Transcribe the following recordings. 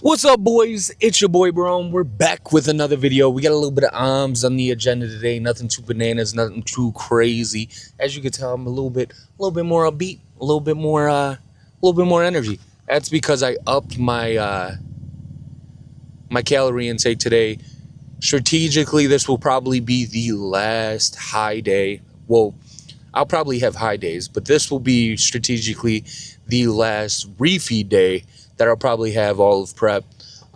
What's up, boys? It's your boy Bro. We're back with another video. We got a little bit of arms on the agenda today. Nothing too bananas, nothing too crazy. As you can tell, I'm a little bit more upbeat, a little bit more energy. That's because I upped my my calorie intake today. Strategically, this will probably be the last high day. Well, I'll probably have high days, but this will be strategically the last refeed day that I'll probably have all of prep.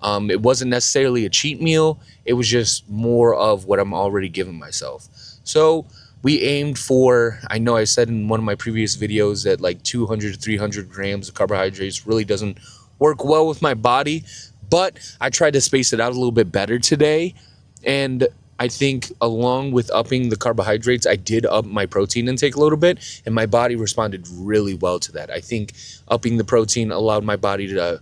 It wasn't necessarily a cheat meal. It was just more of what I'm already giving myself. So we aimed for, I know I said in one of my previous videos that like 200 to 300 grams of carbohydrates really doesn't work well with my body, but I tried to space it out a little bit better today. And I think along with upping the carbohydrates, I did up my protein intake a little bit, and my body responded really well to that. I think upping the protein allowed my body to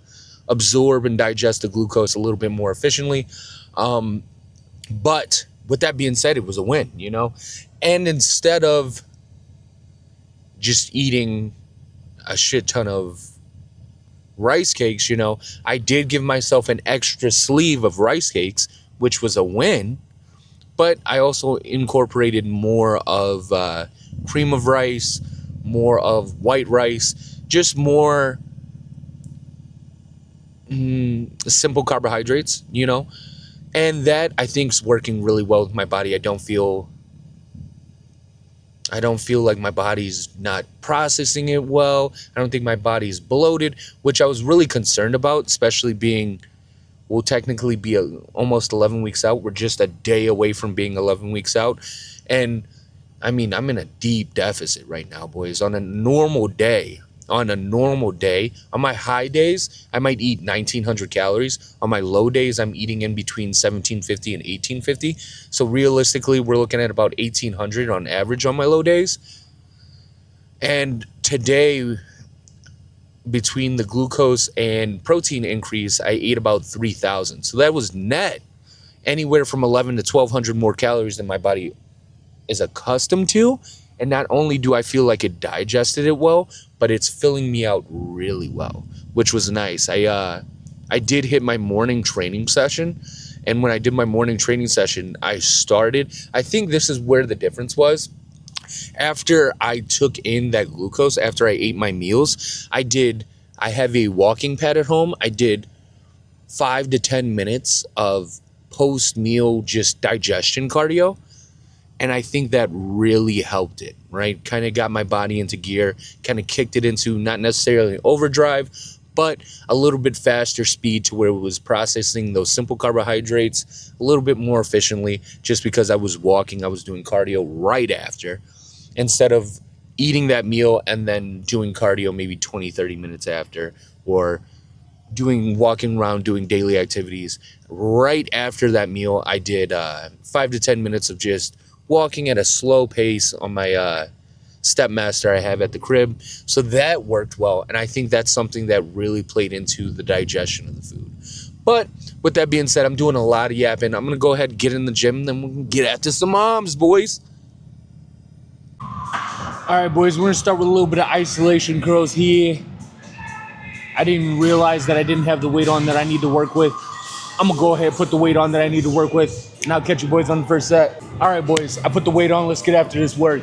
absorb and digest the glucose a little bit more efficiently. But with that being said, it was a win, you know? And instead of just eating a shit ton of rice cakes, you know, I did give myself an extra sleeve of rice cakes, which was a win. But I also incorporated more of cream of rice, more of white rice, just more simple carbohydrates, you know. And that, I think, is working really well with my body. I don't feel like my body's not processing it well. I don't think my body's bloated, which I was really concerned about, especially being... We'll technically be almost 11 weeks out. We're just a day away from being 11 weeks out. And I mean, I'm in a deep deficit right now, boys. On a normal day, on my high days, I might eat 1,900 calories. On my low days, I'm eating in between 1,750 and 1,850. So realistically, we're looking at about 1,800 on average on my low days. And today, between the glucose and protein increase, I ate about 3,000. So that was net anywhere from 1,100 to 1,200 more calories than my body is accustomed to. And not only do I feel like it digested it well, but it's filling me out really well, which was nice. I did hit my morning training session. And when I did my morning training session, I think this is where the difference was. After I took in that glucose, after I ate my meals, I have a walking pad at home. I did 5 to 10 minutes of post-meal just digestion cardio. And I think that really helped it, right? Kind of got my body into gear, kind of kicked it into not necessarily overdrive, but a little bit faster speed to where it was processing those simple carbohydrates a little bit more efficiently. Just because I was walking, I was doing cardio right after, instead of eating that meal and then doing cardio maybe 20, 30 minutes after, or walking around doing daily activities. Right after that meal, I did 5 to 10 minutes of just walking at a slow pace on my Stepmaster I have at the crib. So that worked well, and I think that's something that really played into the digestion of the food. But with that being said, I'm doing a lot of yapping. I'm going to go ahead and get in the gym, and then we can get after some arms, boys. All right, boys, we're going to start with a little bit of isolation curls here. I didn't realize that I didn't have the weight on that I need to work with. I'm going to go ahead and put the weight on that I need to work with, and I'll catch you boys on the first set. All right, boys, I put the weight on. Let's get after this work.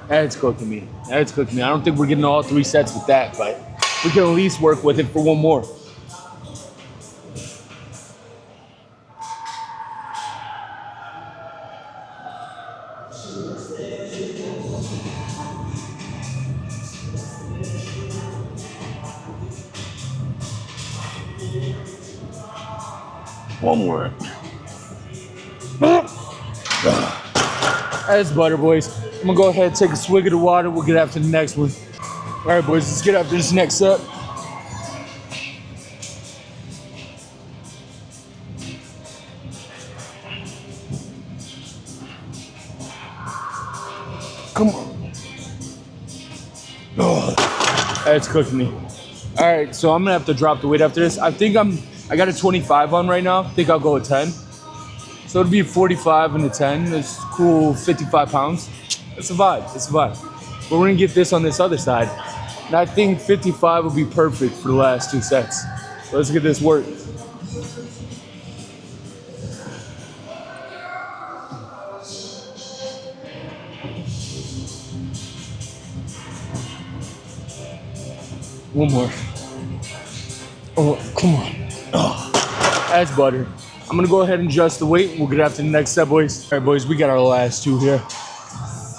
That's cooking me. I don't think we're getting all 3 sets with that, but we can at least work with it for one more. One more. That's butter, boys. I'm gonna go ahead and take a swig of the water. We'll get after the next one. All right, boys, let's get after this next set. Come on. It's cooking me. All right, so I'm gonna have to drop the weight after this. I got a 25 on right now. I think I'll go with 10. So it'd be 45 and a 10. It's cool, 55 pounds. It's a vibe. It's a vibe. But we're gonna get this on this other side. And I think 55 will be perfect for the last 2 sets. So let's get this work. One more. Oh, come on. Oh, that's butter. I'm gonna go ahead and adjust the weight and we'll get after the next set, boys. All right, boys, we got our last 2 here.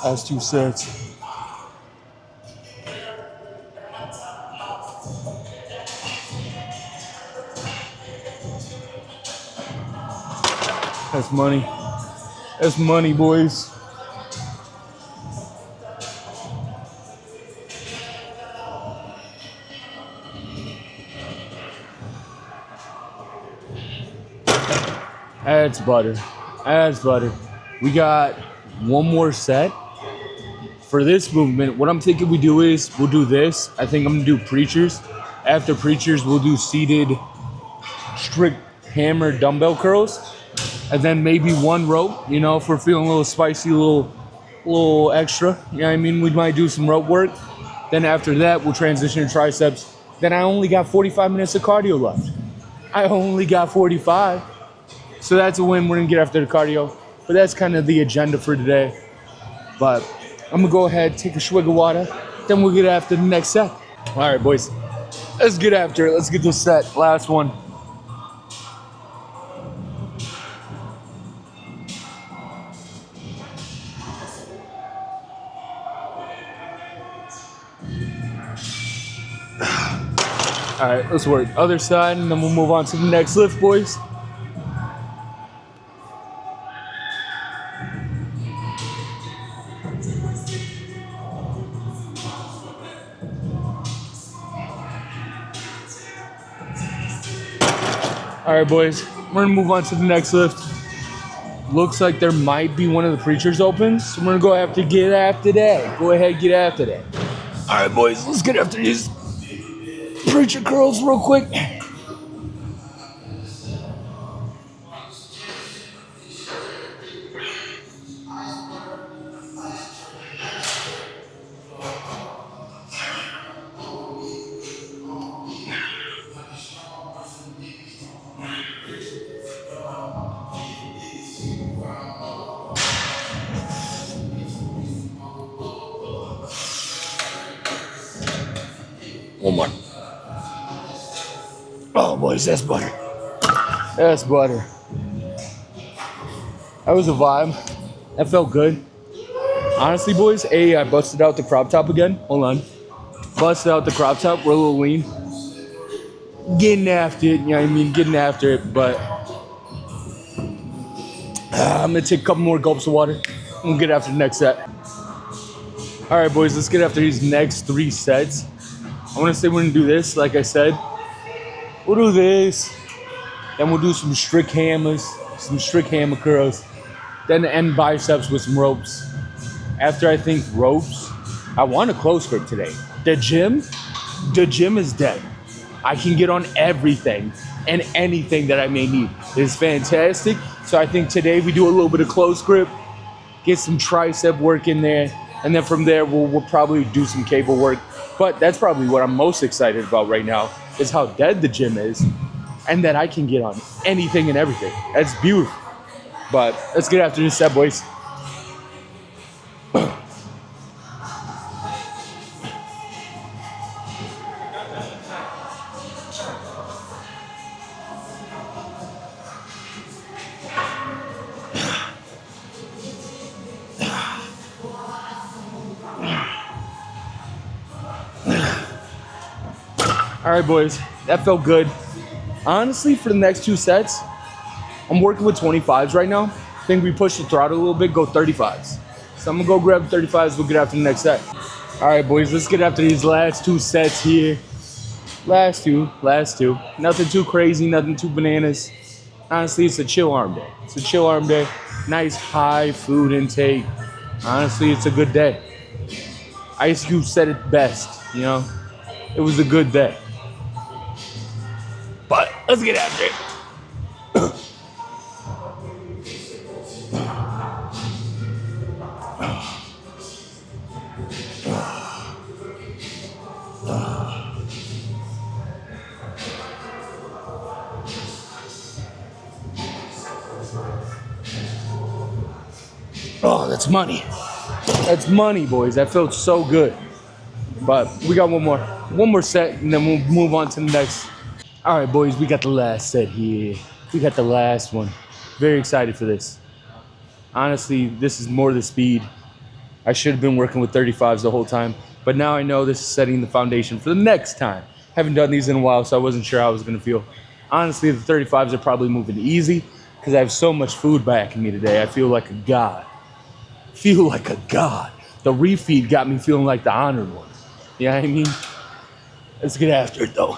Last 2 sets. That's money. That's money, boys. That's butter. That's butter. We got one more set. For this movement, what I'm thinking we do is we'll do this. I think I'm gonna do preachers. After preachers, we'll do seated strict hammer dumbbell curls. And then maybe one rope, you know, if we're feeling a little spicy, a little extra. You know what I mean? We might do some rope work. Then after that, we'll transition to triceps. Then I only got 45 minutes of cardio left. I only got 45. So that's a win. We're gonna get after the cardio. But that's kind of the agenda for today. But I'm gonna go ahead, take a swig of water, then we'll get after the next set. All right, boys, let's get after it. Let's get this set, last one. All right, let's work other side, and then we'll move on to the next lift, boys. All right, boys, we're gonna move on to the next lift. Looks like there might be one of the preachers open, so we're gonna go have to get after that. Go ahead, get after that. All right, boys, let's get after these preacher curls real quick. One more. Oh, boys, that's butter. That's butter. That was a vibe. That felt good. Honestly, boys, I busted out the crop top again. Hold on. Busted out the crop top. We're a little lean. Getting after it, you know what I mean? Getting after it, but I'm gonna take a couple more gulps of water. We'll get after the next set. All right, boys, let's get after these next 3 sets. I want to say we're gonna do this, like I said. We'll do this, then we'll do some strict hammers, some strict hammer curls, then end biceps with some ropes. After I think ropes, I want a close grip today. The gym is dead. I can get on everything and anything that I may need. It's fantastic. So I think today we do a little bit of close grip, get some tricep work in there, and then from there we'll probably do some cable work. But that's probably what I'm most excited about right now is how dead the gym is and that I can get on anything and everything. That's beautiful. But let's get after this set, boys. All right, boys, that felt good. Honestly, for the next 2 sets, I'm working with 25s right now. I think we push the throttle a little bit, go 35s. So I'm gonna go grab 35s, we'll get after the next set. All right, boys, let's get after these last 2 sets here. Last two. Nothing too crazy, nothing too bananas. Honestly, it's a chill arm day. It's a chill arm day. Nice high food intake. Honestly, it's a good day. Ice Cube said it best, you know? It was a good day. But let's get after it. Oh, that's money. That's money, boys. That felt so good. But we got one more set, and then we'll move on to the next. All right, boys, we got the last set here. We got the last one. Very excited for this. Honestly, this is more the speed. I should have been working with 35s the whole time, but now I know this is setting the foundation for the next time. Haven't done these in a while, so I wasn't sure how I was gonna feel. Honestly, the 35s are probably moving easy because I have so much food back in me today. I feel like a god. Feel like a god. The refeed got me feeling like the honored one. You know what I mean? Let's get after it though.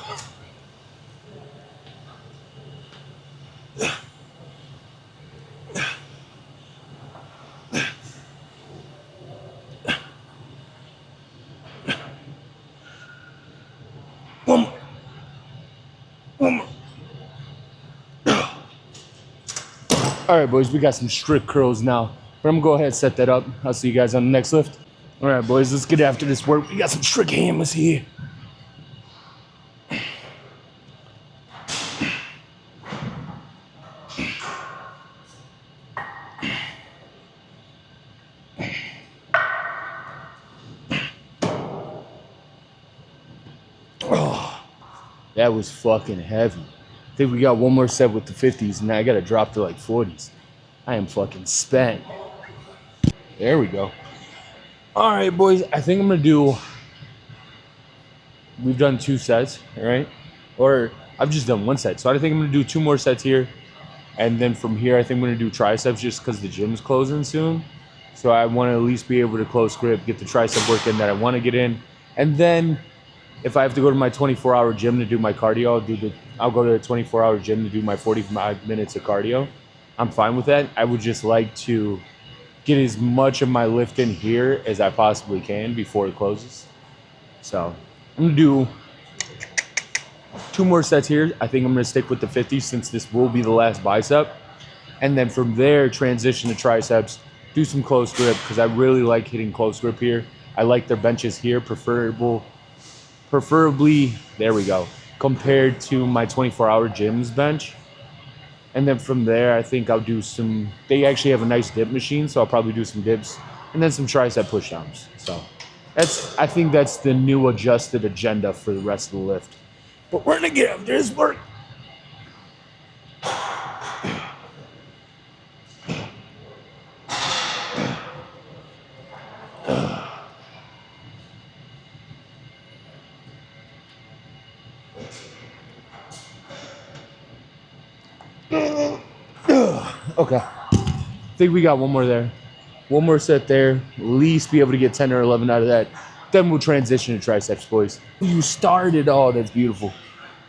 One more. One more. All right, boys, we got some strict curls now. But I'm gonna go ahead and set that up. I'll see you guys on the next lift. All right, boys, let's get after this work. We got some strict hammers here. Oh, that was fucking heavy. I think we got one more set with the 50s, and I gotta drop to like 40s. I am fucking spent. There we go. All right, boys, I think I'm gonna do. We've done 2 sets, all right? Or I've just done 1 set. So I think I'm gonna do 2 more sets here. And then from here, I think I'm gonna do triceps just because the gym's closing soon. So I wanna at least be able to close grip, get the tricep work in that I wanna get in. And then if I have to go to my 24-hour gym to do my cardio, I'll go to the 24-hour gym to do my 45 minutes of cardio. I'm fine with that. I would just like to get as much of my lift in here as I possibly can before it closes. So I'm gonna do 2 more sets here. I think I'm gonna stick with the 50 since this will be the last bicep. And then from there, transition to triceps, do some close grip because I really like hitting close grip here. I like their benches here, preferably, there we go, compared to my 24-hour gym's bench. And then from there, I think I'll do some, they actually have a nice dip machine, so I'll probably do some dips and then some tricep pushdowns. So I think that's the new adjusted agenda for the rest of the lift. But we're gonna get after this work. Okay. I think we got one more there. One more set there. At least be able to get 10 or 11 out of that. Then we'll transition to triceps, boys. You started. Oh, that's beautiful.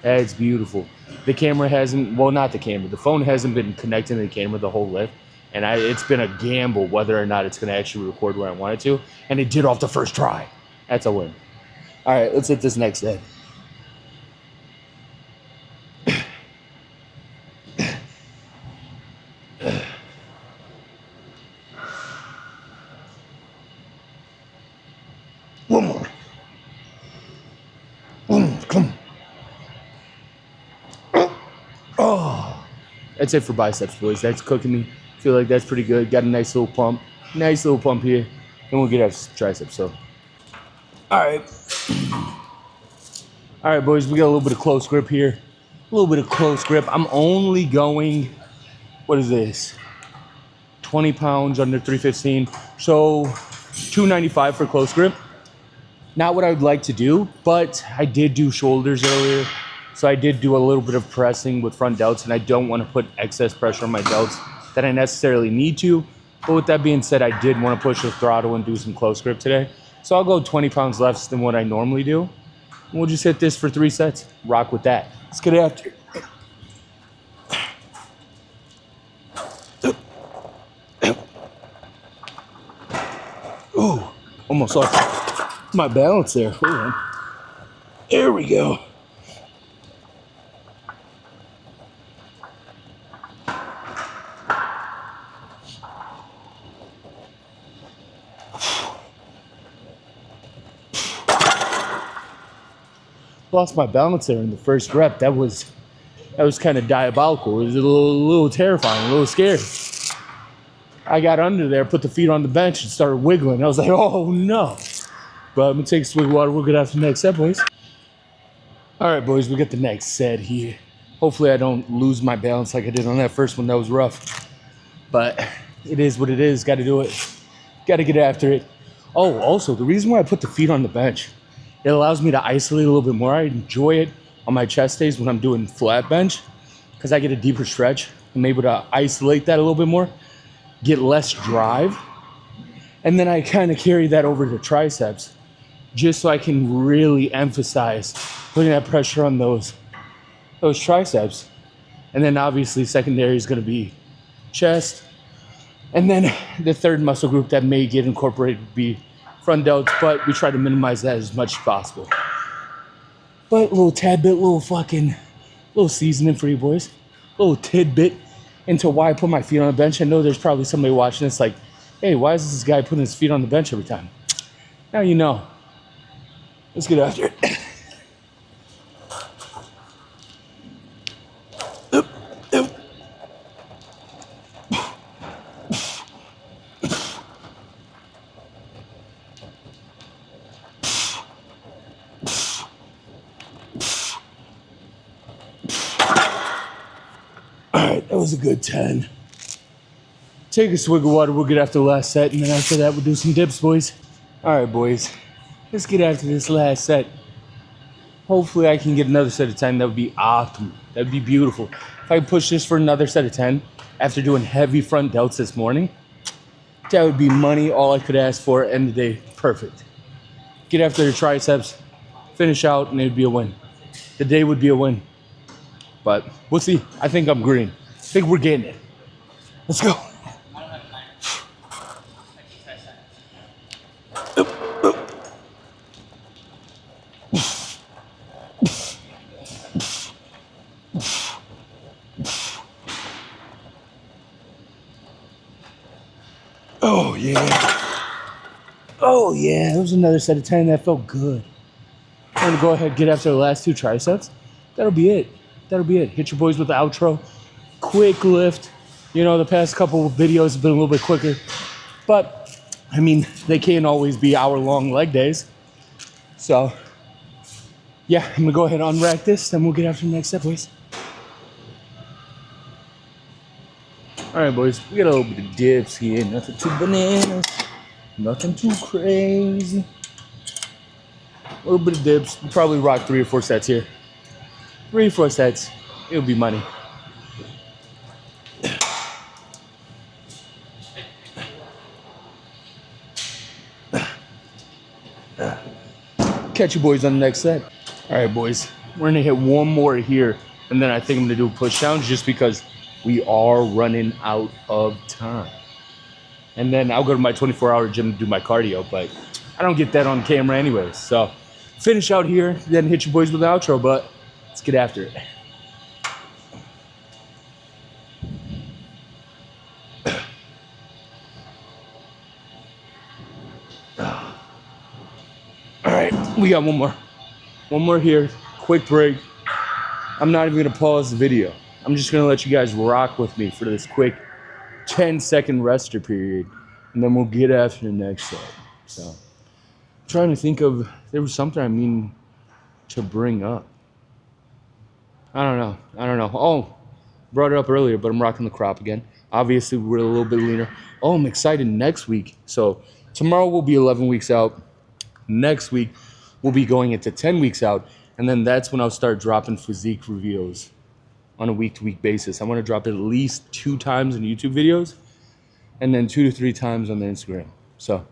That's beautiful. The camera hasn't, well, not the camera. The phone hasn't been connecting to the camera the whole lift. And it's been a gamble whether or not it's going to actually record where I want it to. And it did off the first try. That's a win. All right, let's hit this next set. One more. Come on. Oh, that's it for biceps, boys. That's cooking me. Feel like that's pretty good. Got a nice little pump. Nice little pump here. Then we'll get our triceps. So, all right. All right, boys. We got a little bit of close grip here. A little bit of close grip. I'm only going, what is this? 20 pounds under 315. So 295 for close grip. Not what I would like to do, but I did do shoulders earlier. So I did do a little bit of pressing with front delts, and I don't want to put excess pressure on my delts that I necessarily need to. But with that being said, I did want to push the throttle and do some close grip today. So I'll go 20 pounds less than what I normally do. And we'll just hit this for 3 sets. Rock with that. Let's get after it. Ooh, almost lost my balance there. Hold on. There we go. Lost my balance there in the first rep. That was kind of diabolical. It was a little terrifying, a little scary. I got under there, put the feet on the bench, and started wiggling. I was like, oh no. But I'm gonna take a swig of water. We'll get after the next set, boys. All right, boys, we got the next set here. Hopefully I don't lose my balance like I did on that first one. That was rough. But it is what it is. Got to do it. Got to get after it. Oh, also, the reason why I put the feet on the bench, it allows me to isolate a little bit more. I enjoy it on my chest days when I'm doing flat bench because I get a deeper stretch. I'm able to isolate that a little bit more, get less drive, and then I kind of carry that over to triceps just so I can really emphasize putting that pressure on those triceps. And then obviously secondary is going to be chest. And then the third muscle group that may get incorporated would be front delts, but we try to minimize that as much as possible. But a little tad bit, little seasoning for you boys. A little tidbit into why I put my feet on the bench. I know there's probably somebody watching this like, hey, why is this guy putting his feet on the bench every time? Now you know. Let's get after it. Alright, that was a good 10. Take a swig of water, we'll get after the last set, and then after that we'll do some dips, boys. Alright, boys. Let's get after this last set. Hopefully I can get another set of 10. That would be optimal. That would be beautiful. If I push this for another set of 10 after doing heavy front delts this morning, that would be money, all I could ask for, end of the day, perfect. Get after the triceps, finish out, and it would be a win. The day would be a win. But we'll see. I think I'm green. I think we're getting it. Let's go. Oh, yeah. Oh, yeah. That was another set of 10. That felt good. I'm going to go ahead and get after the last two triceps. That'll be it. That'll be it. Hit your boys with the outro. Quick lift. You know, the past couple of videos have been a little bit quicker. But, I mean, they can't always be hour-long leg days. So, yeah, I'm going to go ahead and unrack this. Then we'll get after the next set, boys. All right, boys, we got a little bit of dips here. Nothing too bananas. Nothing too crazy. A little bit of dips. We'll probably rock 3 or 4 sets here. 3 or 4 sets. It'll be money. Catch you boys on the next set. All right, boys, we're gonna hit one more here, and then I think I'm gonna do a push down just because we are running out of time. And then I'll go to my 24-hour gym to do my cardio, but I don't get that on camera anyways. So finish out here, then hit your boys with the outro, but let's get after it. All right, we got one more. One more here, quick break. I'm not even gonna pause the video. I'm just gonna let you guys rock with me for this quick 10-second rester period, and then we'll get after the next set. So, I'm trying to think of, there was something I mean to bring up. I don't know. Oh, brought it up earlier, but I'm rocking the crop again. Obviously, we're a little bit leaner. Oh, I'm excited next week. So, tomorrow we'll be 11 weeks out. Next week, we'll be going into 10 weeks out, and then that's when I'll start dropping physique reveals on a week-to-week basis. I want to drop it at least 2 times in YouTube videos and then 2 to 3 times on the Instagram. So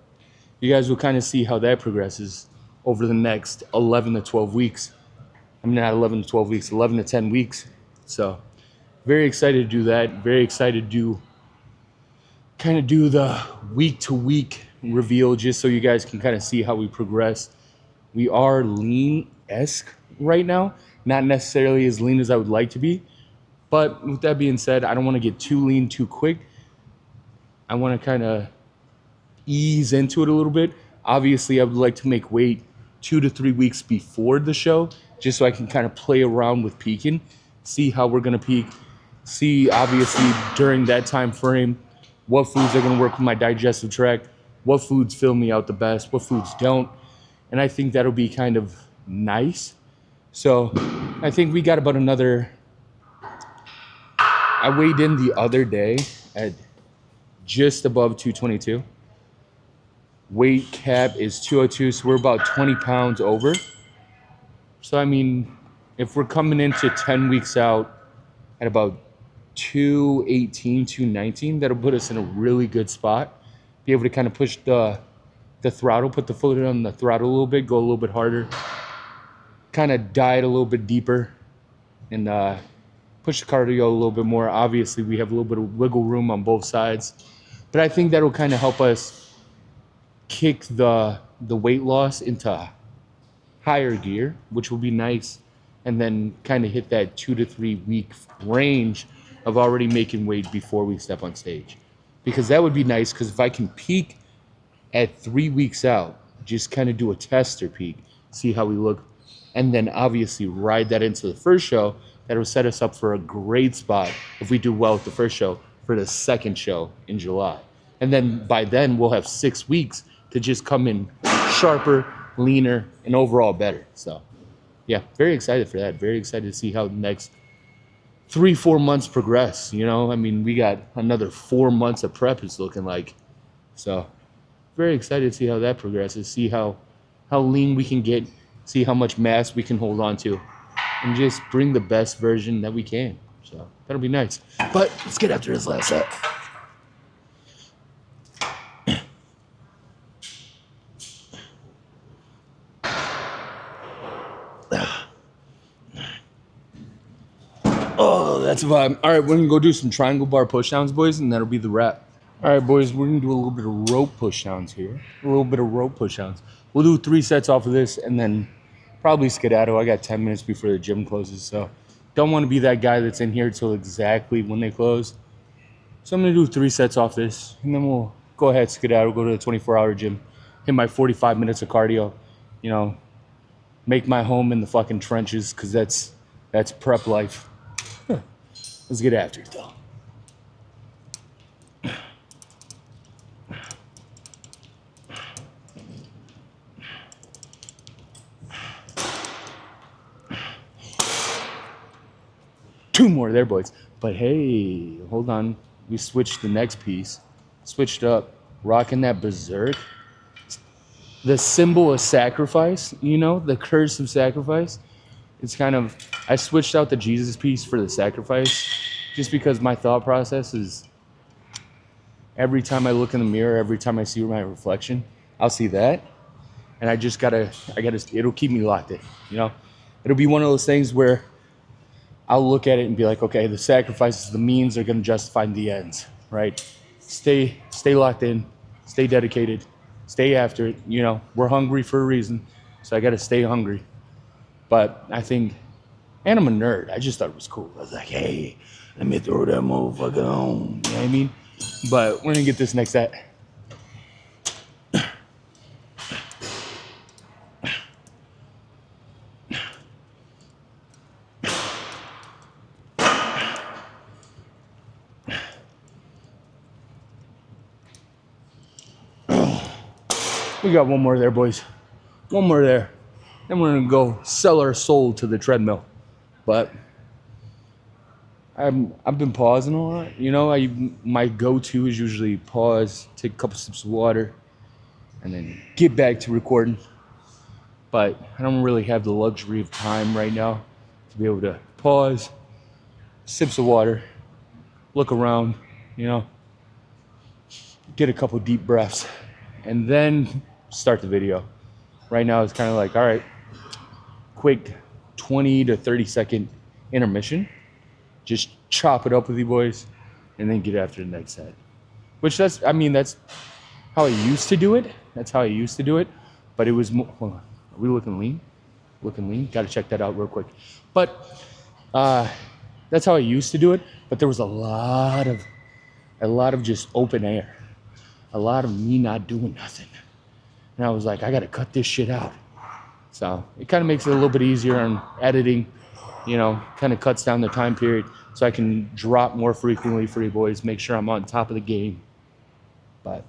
you guys will kind of see how that progresses over the next 11 to 12 weeks. I mean, not 11 to 12 weeks, 11 to 10 weeks. So very excited to do that. Very excited to kind of do the week-to-week reveal just so you guys can kind of see how we progress. We are lean workout-esque right now. Not necessarily as lean as I would like to be. But with that being said, I don't want to get too lean too quick. I want to kind of ease into it a little bit. Obviously, I would like to make weight 2 to 3 weeks before the show, just so I can kind of play around with peaking, see how we're going to peak, see obviously during that time frame what foods are going to work with my digestive tract, what foods fill me out the best, what foods don't. And I think that'll be kind of nice. So I think we got about another. I weighed in the other day at just above 222. Weight cap is 202, so we're about 20 pounds over. So, I mean, if we're coming into 10 weeks out at about 218, 219, that'll put us in a really good spot. Be able to kind of push the throttle, put the foot on the throttle a little bit, go a little bit harder, kind of diet a little bit deeper, and push the cardio a little bit more. Obviously, we have a little bit of wiggle room on both sides. But I think that'll kind of help us kick the weight loss into higher gear, which will be nice, and then kind of hit that 2 to 3 week range of already making weight before we step on stage. Because that would be nice, because if I can peak at 3 weeks out, just kind of do a tester peak, see how we look, and then obviously ride that into the first show, that'll set us up for a great spot if we do well with the first show for the second show in July. And then by then we'll have 6 weeks to just come in sharper, leaner, and overall better. So yeah, very excited for that. Very excited to see how the next 3-4 months progress. You know, I mean, we got another 4 months of prep, it's looking like. So very excited to see how that progresses, see how lean we can get, see how much mass we can hold on to, and just bring the best version that we can. So that'll be nice. But let's get after this last set. Oh, that's a vibe. All right, we're going to go do some triangle bar pushdowns, boys, and that'll be the wrap. All right, boys, we're going to do a little bit of rope pushdowns here. A little bit of rope pushdowns. We'll do 3 sets off of this and then probably skedaddle. I got 10 minutes before the gym closes, so don't want to be that guy that's in here till exactly when they close. So I'm going to do 3 sets off this, and then we'll go ahead, skedaddle, go to the 24-hour gym, hit my 45 minutes of cardio, you know, make my home in the fucking trenches, because that's prep life. Let's get after it, though. Two more there, boys. But hey, hold on. We switched the next piece. Switched up. Rocking that berserk. The symbol of sacrifice, you know, the curse of sacrifice. It's kind of, I switched out the Jesus piece for the sacrifice just because my thought process is every time I look in the mirror, every time I see my reflection, I'll see that. And I gotta, it'll keep me locked in, you know? It'll be one of those things where I'll look at it and be like, okay, the sacrifices, the means are gonna justify the ends, right? Stay locked in, stay dedicated, stay after it, you know? We're hungry for a reason, so I gotta stay hungry. But I think, and I'm a nerd, I just thought it was cool. I was like, hey, let me throw that motherfucker on, you know what I mean? But we're gonna get this next set. We got one more there, boys. One more there. Then we're gonna go sell our soul to the treadmill. But I've been pausing a lot. You know, my go-to is usually pause, take a couple sips of water, and then get back to recording. But I don't really have the luxury of time right now to be able to pause, sips of water, look around, you know, get a couple deep breaths, and then start the video. Right now it's kind of like, all right, quick 20 to 30 second intermission. Just chop it up with you boys and then get after the next set. Which that's how I used to do it. That's how I used to do it. But it was more, hold on, are we looking lean? looking lean. Got to check that out real quick. But that's how I used to do it. But there was a lot of just open air, a lot of me not doing nothing. And I was like, I got to cut this shit out. So it kind of makes it a little bit easier on editing, you know, kind of cuts down the time period so I can drop more frequently for you boys, make sure I'm on top of the game. But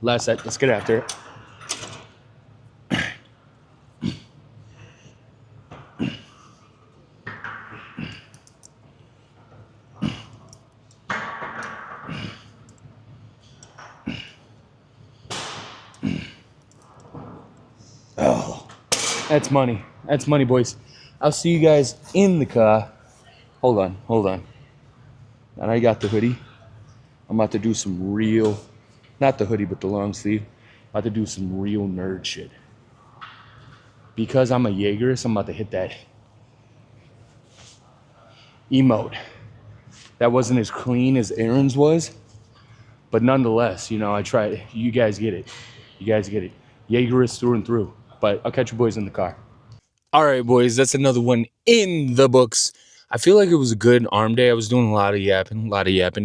last set, let's get after it. Oh, that's money. That's money, boys. I'll see you guys in the car. Hold on. And I got the hoodie. I'm about to do some real, not the hoodie, but the long sleeve. About to do some real nerd shit. Because I'm a Jaegerist, I'm about to hit that emote. That wasn't as clean as Aaron's was, but nonetheless, you know, I tried. You guys get it. Jaegerist through and through. But I'll catch you boys in the car. All right, boys, that's another one in the books. I feel like it was a good arm day. I was doing a lot of yapping.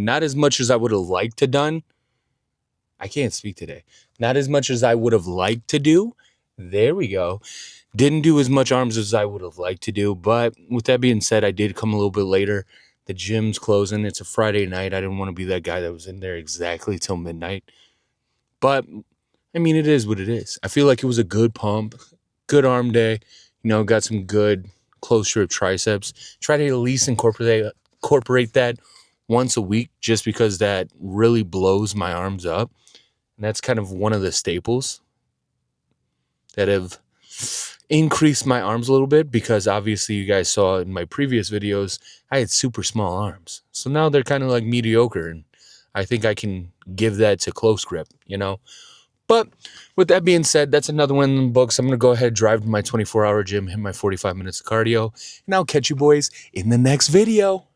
Not as much as I would have liked to done. I can't speak today. Not as much as I would have liked to do. There we go. Didn't do as much arms as I would have liked to do. But with that being said, I did come a little bit later. The gym's closing. It's a Friday night. I didn't want to be that guy that was in there exactly till midnight. But, I mean, it is what it is. I feel like it was a good pump, good arm day. You know, got some good close grip triceps. Try to at least incorporate that once a week just because that really blows my arms up. And that's kind of one of the staples that have increased my arms a little bit because obviously you guys saw in my previous videos, I had super small arms. So now they're kind of like mediocre. And I think I can give that to close grip, you know. But with that being said, that's another one in the books. I'm going to go ahead, drive to my 24-hour gym, hit my 45 minutes of cardio, and I'll catch you boys in the next video.